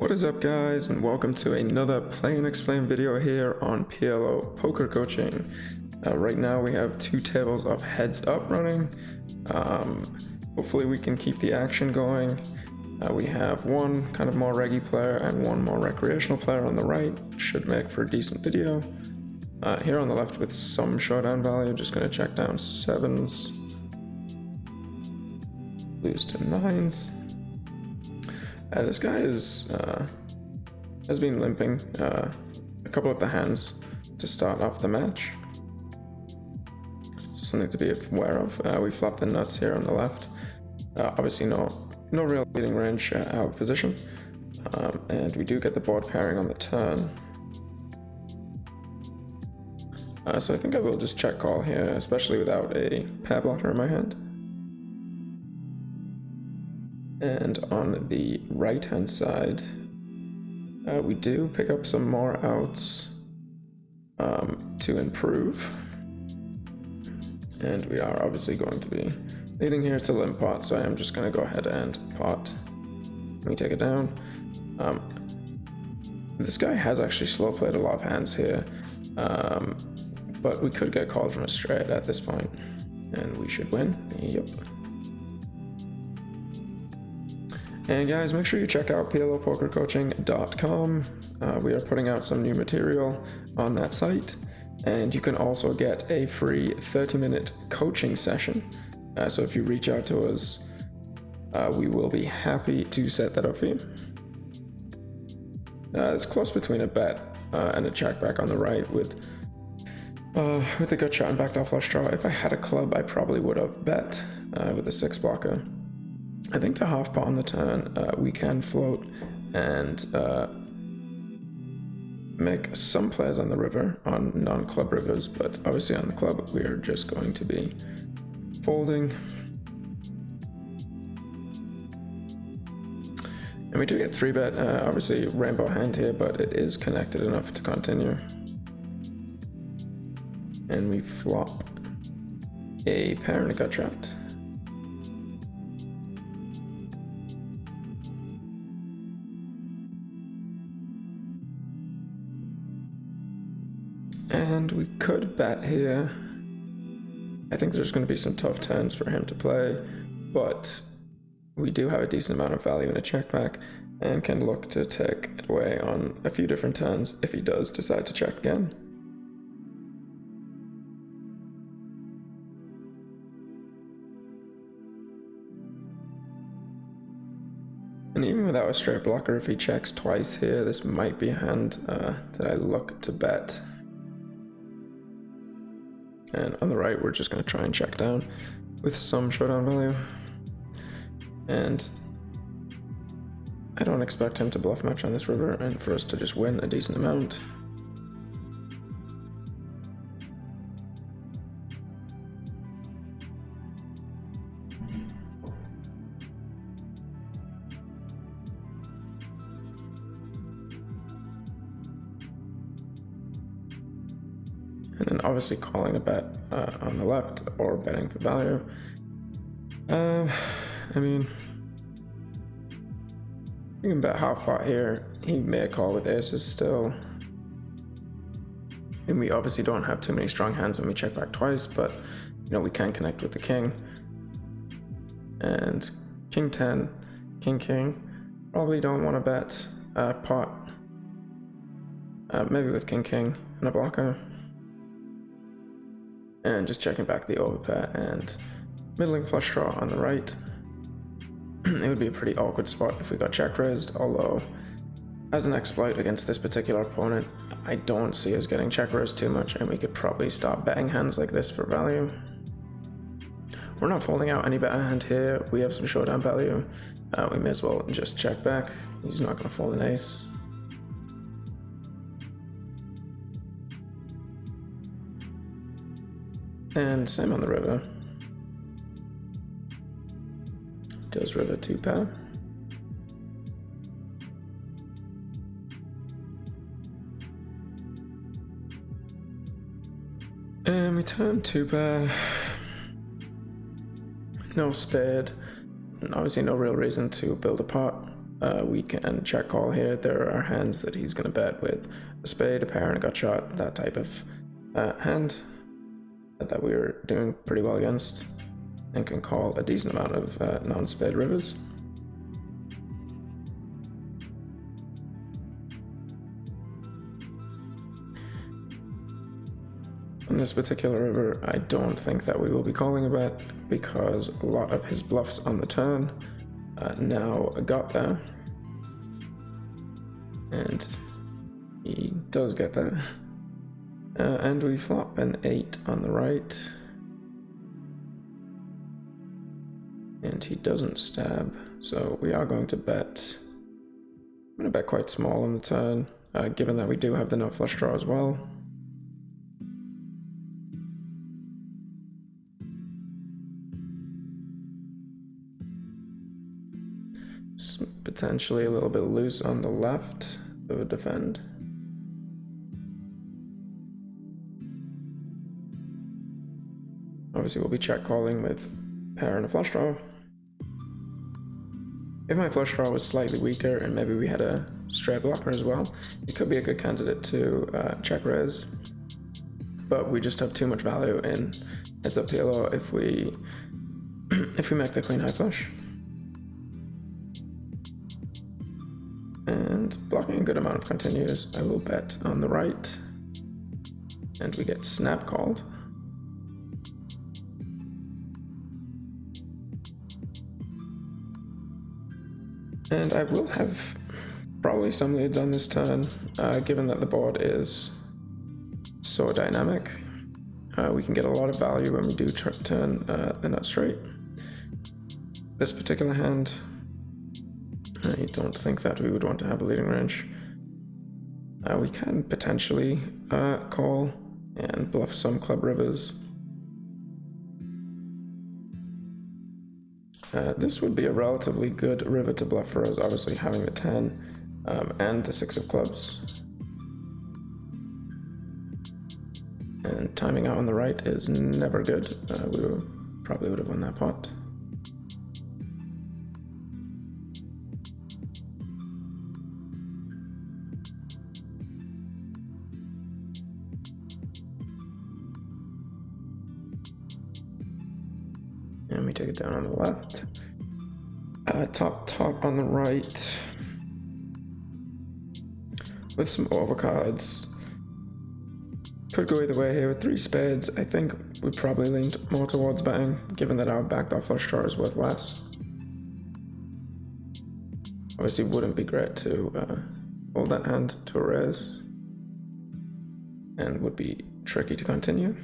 What is up, guys, and welcome to another Play and Explain video here on PLO Poker Coaching. Right now we have two tables of heads up running. Hopefully we can keep the action going. We have one kind of more reggy player and one more recreational player on the right. Should make for a decent video. Here on the left with some showdown value, just going to check down sevens, lose to nines. This guy has been limping a couple of the hands to start off the match. So something to be aware of. We flop the nuts here on the left. Obviously no real leading range out of position. And we do get the board pairing on the turn. So I think I will just check call here, especially without a pair blocker in my hand. And on the right hand side, we do pick up some more outs to improve. And we are obviously going to be leading here to limp pot, so I am just going to go ahead and pot. Let me take it down. This guy has actually slow played a lot of hands here, but we could get called from a straight at this point, and we should win. Yep. And guys, make sure you check out PLOpokercoaching.com. We are putting out some new material on that site, and you can also get a free 30-minute coaching session. So if you reach out to us, we will be happy to set that up for you. It's close between a bet and a check back on the right with the gut shot and backdoor flush draw. If I had a club, I probably would have bet with a 6 blocker. I think to half pot on the turn, we can float and make some plays on the river, on non-club rivers, but obviously on the club we are just going to be folding. And we do get 3-bet, obviously rainbow hand here, but it is connected enough to continue. And we flop a pair and a gut shot. And we could bet here. I think there's going to be some tough turns for him to play, but we do have a decent amount of value in a check back and can look to take it away on a few different turns if he does decide to check again. And even without a straight blocker, if he checks twice here, this might be a hand that I look to bet. And on the right, we're just going to try and check down with some showdown value. And I don't expect him to bluff much on this river and for us to just win a decent amount. And then obviously calling a bet on the left or betting for value. I mean, we can bet half pot here. He may call with aces still. And we obviously don't have too many strong hands when we check back twice, but you know, we can connect with the king. And king 10, king king. Probably don't want to bet pot. Maybe with king king and a blocker. And just checking back the overpair and middling flush draw on the right. It would be a pretty awkward spot if we got check raised, although as an exploit against this particular opponent, I don't see us getting check raised too much, and we could probably start betting hands like this for value. We're not folding out any better hand here. We have some showdown value. We may as well just check back. He's not going to fold an ace. And same on the river. Does river 2 pair. And we turn 2 pair. No spade. And obviously no real reason to build a pot. we can check call here. There are hands that he's going to bet with a spade, a pair, and a gut shot, that type of hand that we were doing pretty well against, and can call a decent amount of non-spade rivers. On this particular river, I don't think that we will be calling a bet because a lot of his bluffs on the turn now got there. And he does get there. And we flop an 8 on the right. And he doesn't stab, so we are going to bet. I'm going to bet quite small on the turn, given that we do have the no flush draw as well. It's potentially a little bit loose on the left of a defend. Obviously we'll be check calling with pair and a flush draw. If my flush draw was slightly weaker and maybe we had a straight blocker as well, it could be a good candidate to check raise. But we just have too much value in heads up PLO if we make the queen high flush. And blocking a good amount of continues, I will bet on the right. And we get snap called. And I will have probably some leads on this turn, given that the board is so dynamic. We can get a lot of value when we do turn the nut straight. This particular hand, I don't think that we would want to have a leading range. We can potentially call and bluff some club rivers. This would be a relatively good river to bluff for us, obviously having the 10 and the 6 of clubs. And timing out on the right is never good. We probably would have won that pot. And we take it down on the left. Top on the right. With some overcards. Could go either way here with 3 spades. I think we probably leaned more towards betting, given that our backdoor flush draw is worth less. Obviously wouldn't be great to hold that hand to a raise. And would be tricky to continue.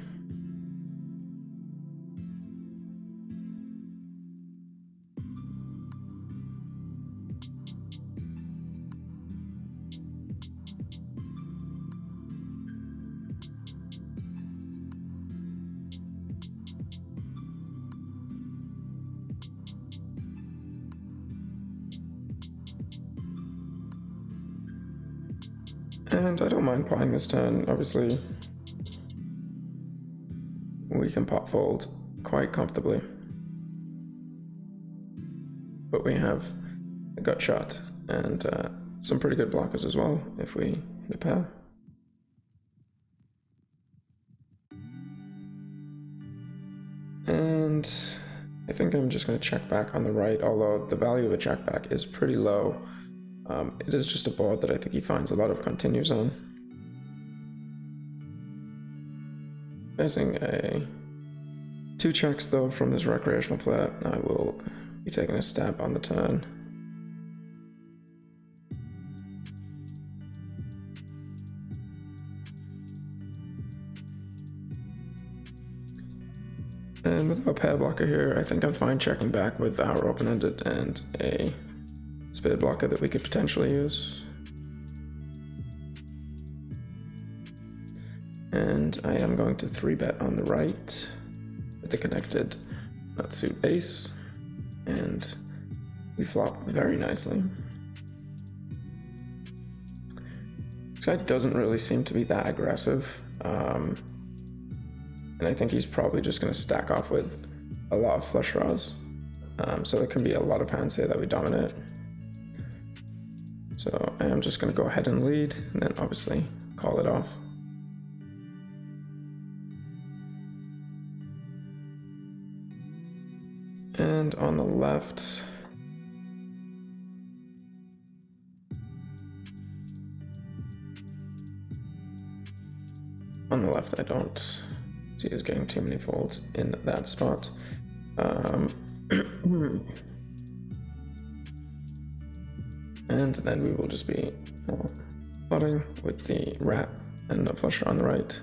And I don't mind potting this turn. Obviously, we can pot fold quite comfortably. But we have a gut shot and some pretty good blockers as well if we hit a pair. And I think I'm just going to check back on the right, although the value of a check back is pretty low. It is just a board that I think he finds a lot of continues on. Facing 2 checks though from this recreational player, I will be taking a stab on the turn. And with our pair blocker here, I think I'm fine checking back with our open-ended and a spade blocker that we could potentially use. And I am going to 3-bet on the right with the connected nut suit ace, and we flop very nicely. This guy doesn't really seem to be that aggressive, and I think he's probably just going to stack off with a lot of flush draws, so there can be a lot of hands here that we dominate. So I am just going to go ahead and lead, and then obviously call it off. And on the left, I don't see us getting too many folds in that spot. And then we will just be potting with the rat and the flush draw on the right.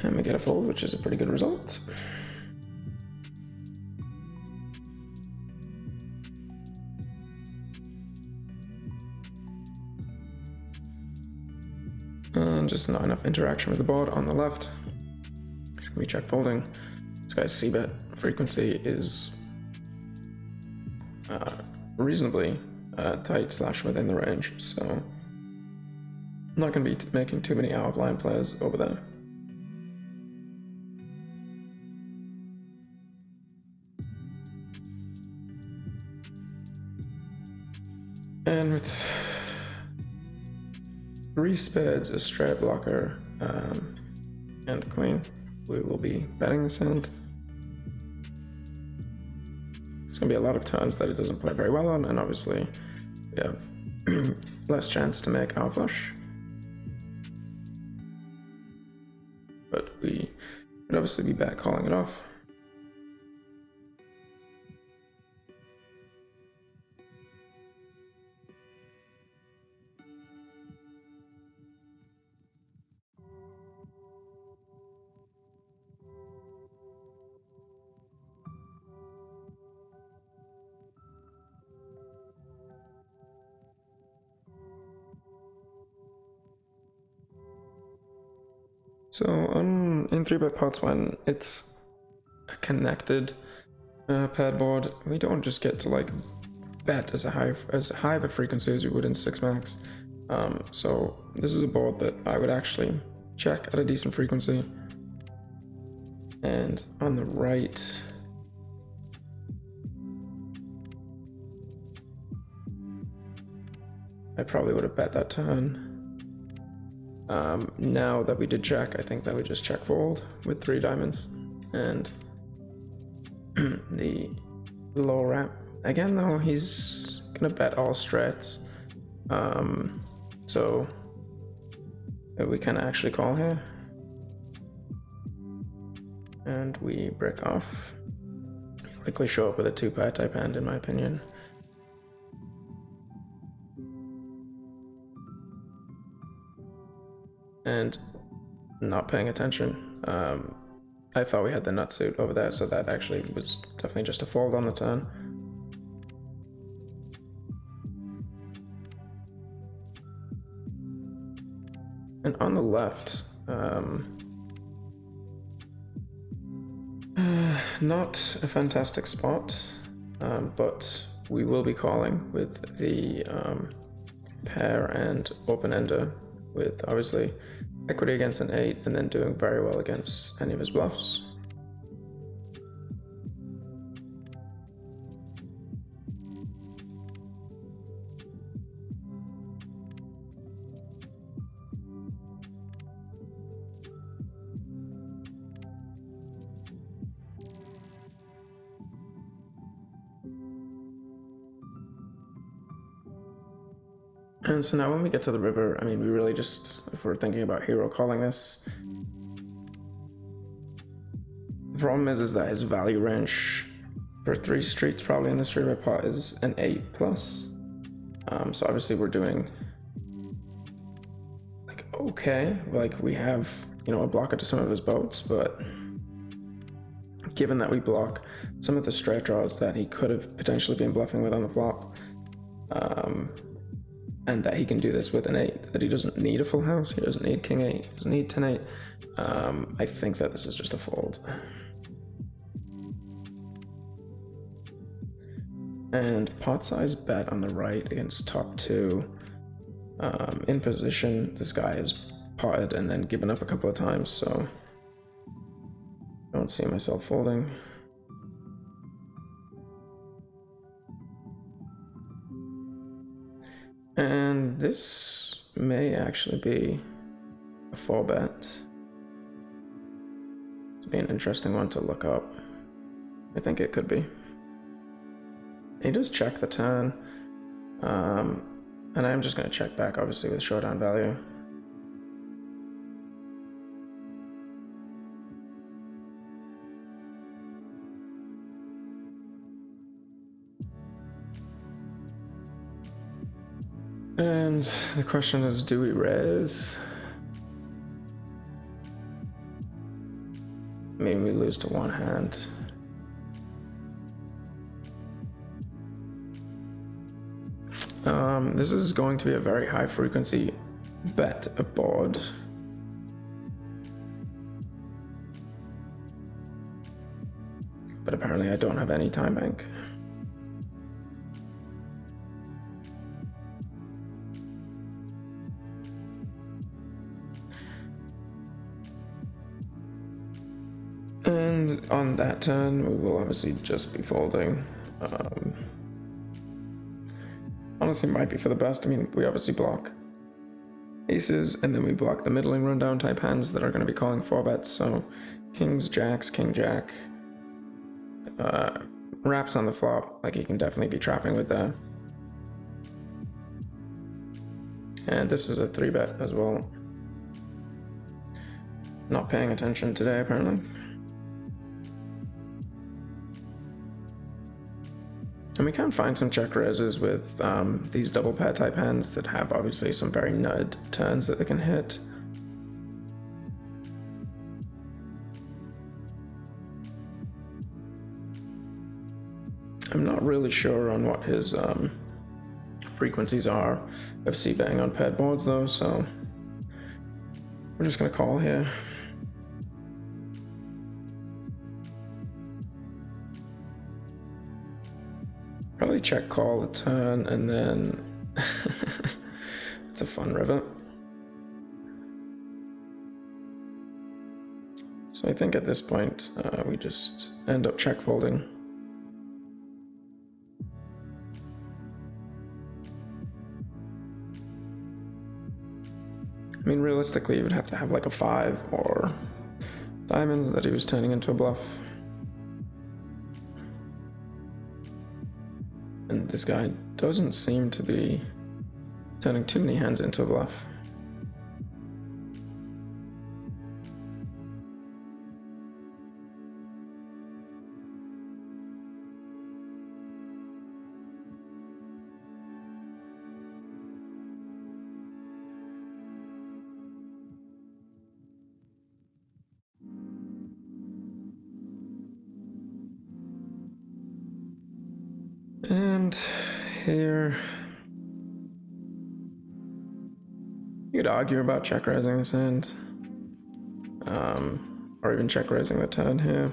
And we get a fold, which is a pretty good result. And just not enough interaction with the board on the left. We check folding. This guy's c-bet frequency is reasonably tight / within the range, so I'm not going to be making too many out of line plays over there. And with 3 spades, a straight blocker, and queen, we will be betting this hand. It's going to be a lot of turns that it doesn't play very well on, and obviously we have less chance to make our flush. But we would obviously be back calling it off. So in 3-bet pots, when it's a connected paired board, we don't just get to like bet as high of a frequency as we would in 6-max. So this is a board that I would actually check at a decent frequency. And on the right, I probably would have bet that turn. Now that we did check, I think that we just check fold with 3 diamonds. And the low wrap, again though, he's gonna bet all straights. So we can actually call here. And we break off. Likely show up with a 2-pair type hand, in my opinion. And not paying attention. I thought we had the nut suit over there, so that actually was definitely just a fold on the turn. And on the left, not a fantastic spot, but we will be calling with the pair and open-ender, with obviously equity against an 8 and then doing very well against any of his bluffs. And so now when we get to the river, I mean, we really just, if we're thinking about hero calling this, the problem is that his value range for 3 streets probably in this 3-bet pot is an 8+. So obviously we're doing like okay, like we have, you know, a blocker to some of his boats, but given that we block some of the straight draws that he could have potentially been bluffing with on the flop, and that he can do this with an 8, that he doesn't need a full house, he doesn't need king 8, he doesn't need 10-8, I think that this is just a fold. And pot size bet on the right against top 2. In position, this guy is potted and then given up a couple of times, so I don't see myself folding. And this may actually be a 4-bet. It'd be an interesting one to look up. I think it could be. He does check the turn. And I'm just going to check back, obviously, with showdown value. And the question is, do we res? I mean, we lose to one hand. This is going to be a very high frequency bet aboard. But apparently I don't have any time bank. And on that turn, we will obviously just be folding. Honestly, might be for the best. I mean, we obviously block aces, and then we block the middling rundown type hands that are going to be calling 4-bets. So kings, jacks, king, jack. Wraps on the flop, like he can definitely be trapping with that. And this is a 3-bet as well. Not paying attention today, apparently. And we can find some check raises with these double pair type hands that have obviously some very nutted turns that they can hit. I'm not really sure on what his frequencies are of c-betting on paired boards though, so we're just gonna call here. Probably check call a turn and then it's a fun river. So I think at this point we just end up check folding. I mean, realistically, you would have to have like a 5 or diamonds that he was turning into a bluff. And this guy doesn't seem to be turning too many hands into a bluff. And here, you could argue about check raising this hand, or even check raising the turn here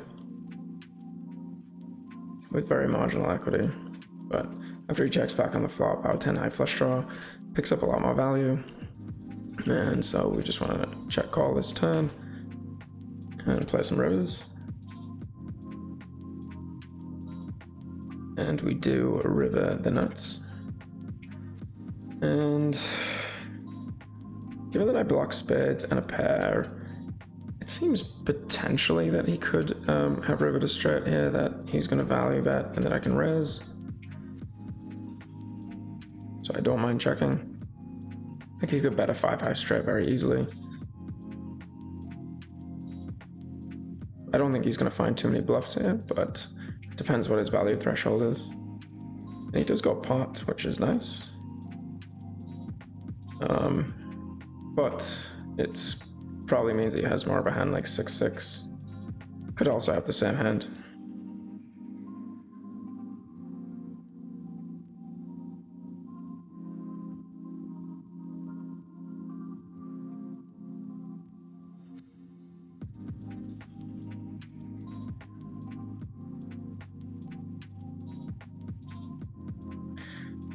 with very marginal equity. But after he checks back on the flop, our 10 high flush draw picks up a lot more value, and so we just want to check call this turn and play some rivers. And we do a river the nuts. And given that I block spades and a pair, it seems potentially that he could have river to straight here, that he's going to value bet and that I can raise. So I don't mind checking. I think he could bet a 5 high straight very easily. I don't think he's going to find too many bluffs here, but depends what his value threshold is. And he does go pot, which is nice. But it probably means he has more of a hand like 6-6. Could also have the same hand.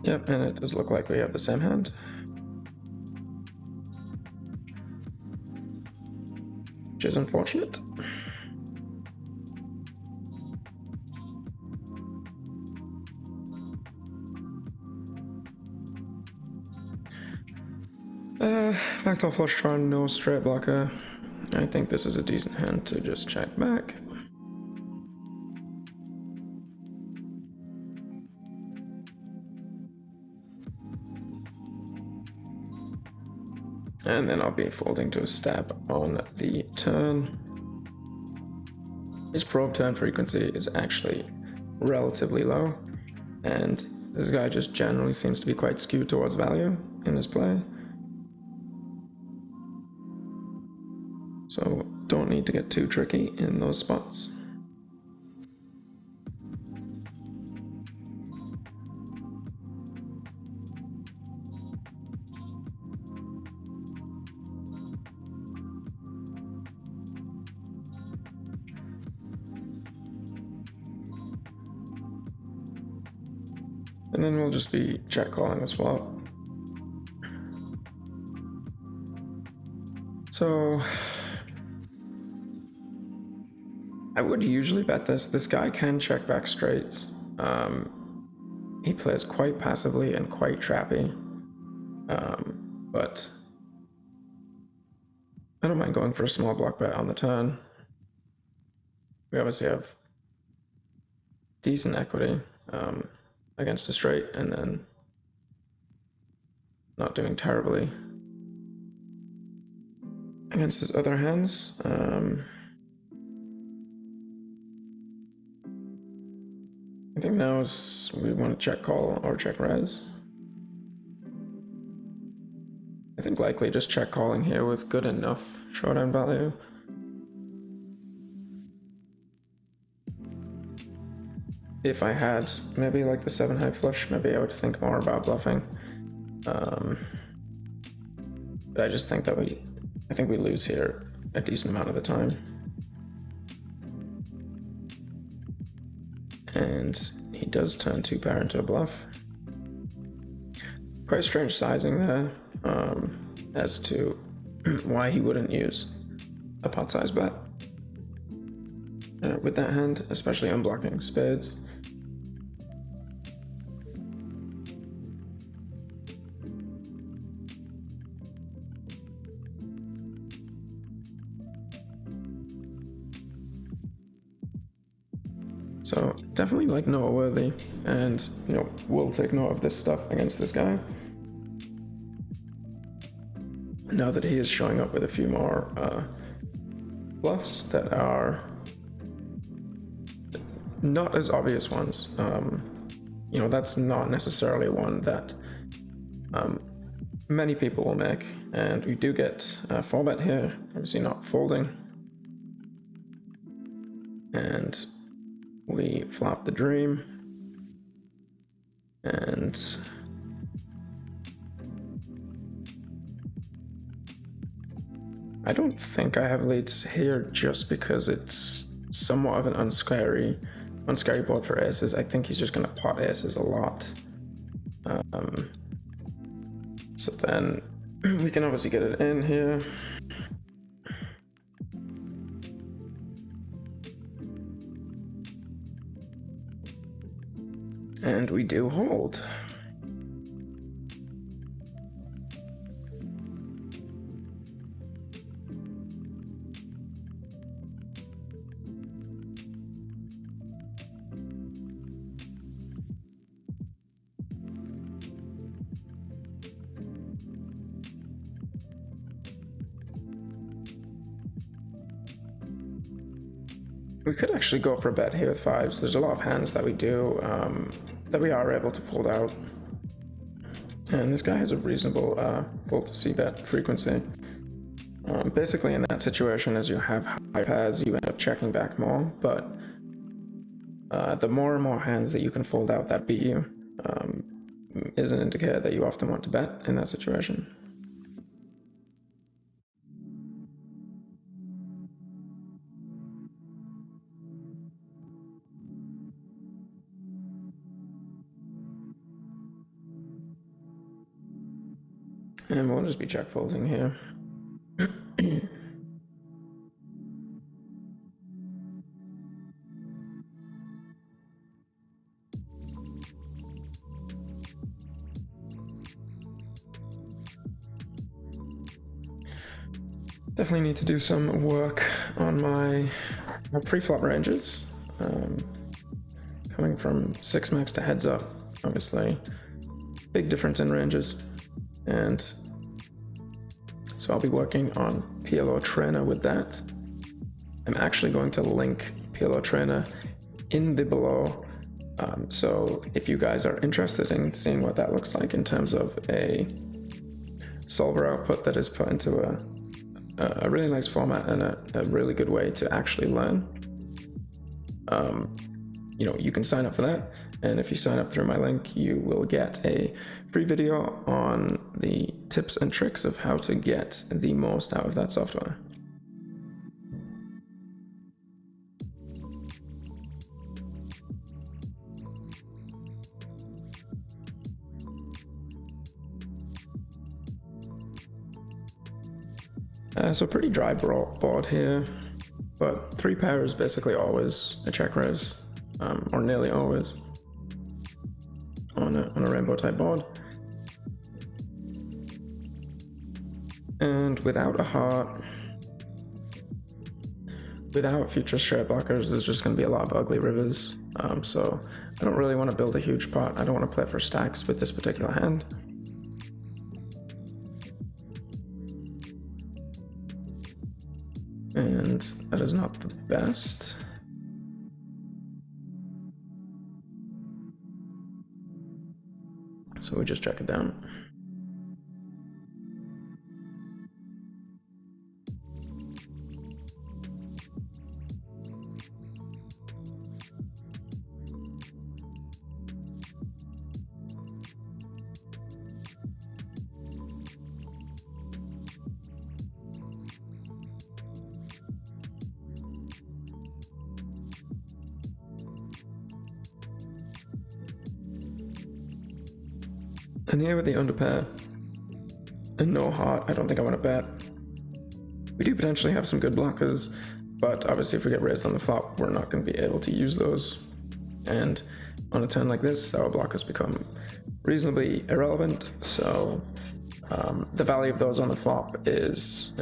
Yep, and it does look like we have the same hand. Which is unfortunate. Backdoor flush draw, no straight blocker. I think this is a decent hand to just check back. And then I'll be folding to a stab on the turn. His probe turn frequency is actually relatively low, and this guy just generally seems to be quite skewed towards value in his play. So don't need to get too tricky in those spots. And then we'll just be check calling this flop. So I would usually bet this. This guy can check back straights. He plays quite passively and quite trappy. But I don't mind going for a small block bet on the turn. We obviously have decent equity against a straight, and then not doing terribly against his other hands. I think now is we want to check call or check res. I think likely just check calling here with good enough showdown value. If I had maybe like the 7 high flush, maybe I would think more about bluffing. But I just think that I think we lose here a decent amount of the time. And he does turn 2-pair into a bluff. Quite strange sizing there as to why he wouldn't use a pot size bet with that hand, especially unblocking spades. So definitely like noteworthy, and we'll take note of this stuff against this guy. Now that he is showing up with a few more bluffs that are not as obvious ones. That's not necessarily one that many people will make, and we do get a 4-bet here, obviously not folding. And we flop the dream, and I don't think I have leads here just because it's somewhat of an unscary board for aces. I think he's just going to pot aces a lot. So then we can obviously get it in here. And we do hold. We could actually go for a bet here with 5s. There's a lot of hands that we do that we are able to fold out. And this guy has a reasonable fold to c-bet frequency. Basically in that situation, as you have high pairs, you end up checking back more, but the more and more hands that you can fold out that beat you is an indicator that you often want to bet in that situation. And we'll just be check folding here. Definitely need to do some work on my pre-flop ranges. Coming from 6 max to heads up, obviously, big difference in ranges. And so I'll be working on PLO Trainer with that. I'm actually going to link PLO Trainer in the below. So if you guys are interested in seeing what that looks like in terms of a solver output that is put into a really nice format and a really good way to actually learn, you can sign up for that. And if you sign up through my link, you will get a free video on the tips and tricks of how to get the most out of that software. So pretty dry board here, but 3 pair is basically always a check raise, or nearly always on a rainbow type board. And without a heart, without future straight blockers, there's just going to be a lot of ugly rivers. So I don't really want to build a huge pot. I don't want to play for stacks with this particular hand. And that is not the best. So we just check it down. And here with the underpair and no heart, I don't think I want to bet. We do potentially have some good blockers, but obviously if we get raised on the flop, we're not going to be able to use those. And on a turn like this, our blockers become reasonably irrelevant. So the value of those on the flop is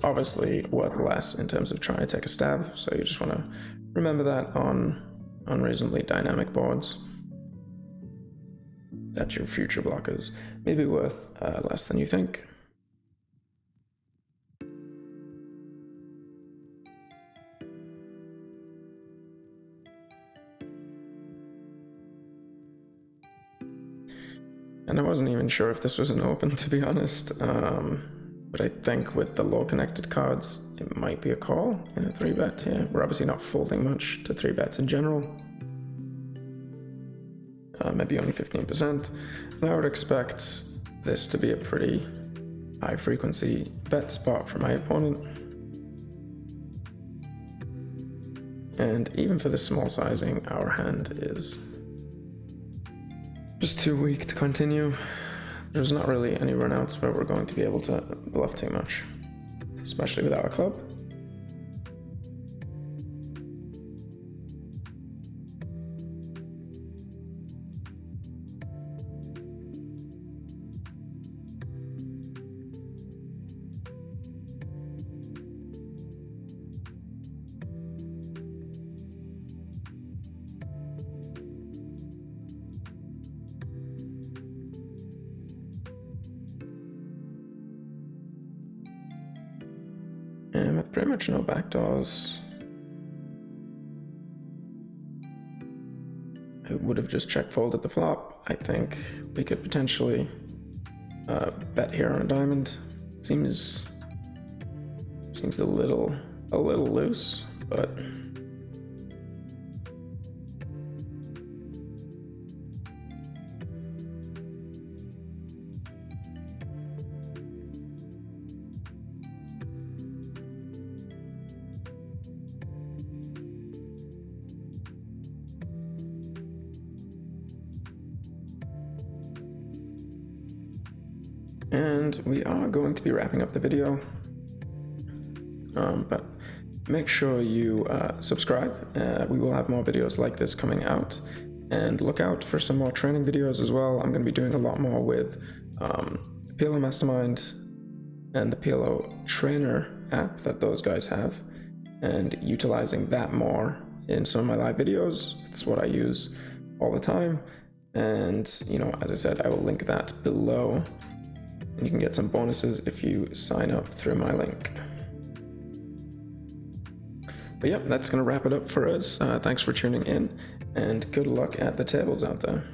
obviously worth less in terms of trying to take a stab. So you just want to remember that on reasonably dynamic boards, that your future blockers may be worth less than you think. And I wasn't even sure if this was an open, to be honest, but I think with the low connected cards, it might be a call in a 3-bet here. We're obviously not folding much to 3-bets in general. Maybe only 15%, and I would expect this to be a pretty high frequency bet spot for my opponent. And even for the small sizing, our hand is just too weak to continue. There's not really any runouts where we're going to be able to bluff too much, especially without a club. And with pretty much no backdoors, I would have just check folded the flop. I think we could potentially bet here on a diamond. Seems a little loose, but and we are going to be wrapping up the video, but make sure you subscribe. We will have more videos like this coming out, and look out for some more training videos as well. I'm going to be doing a lot more with PLO Mastermind and the PLO trainer app that those guys have, and utilizing that more in some of my live videos. It's what I use all the time, and as I said, I will link that below, and you can get some bonuses if you sign up through my link. But yep, that's gonna wrap it up for us. Thanks for tuning in, and good luck at the tables out there.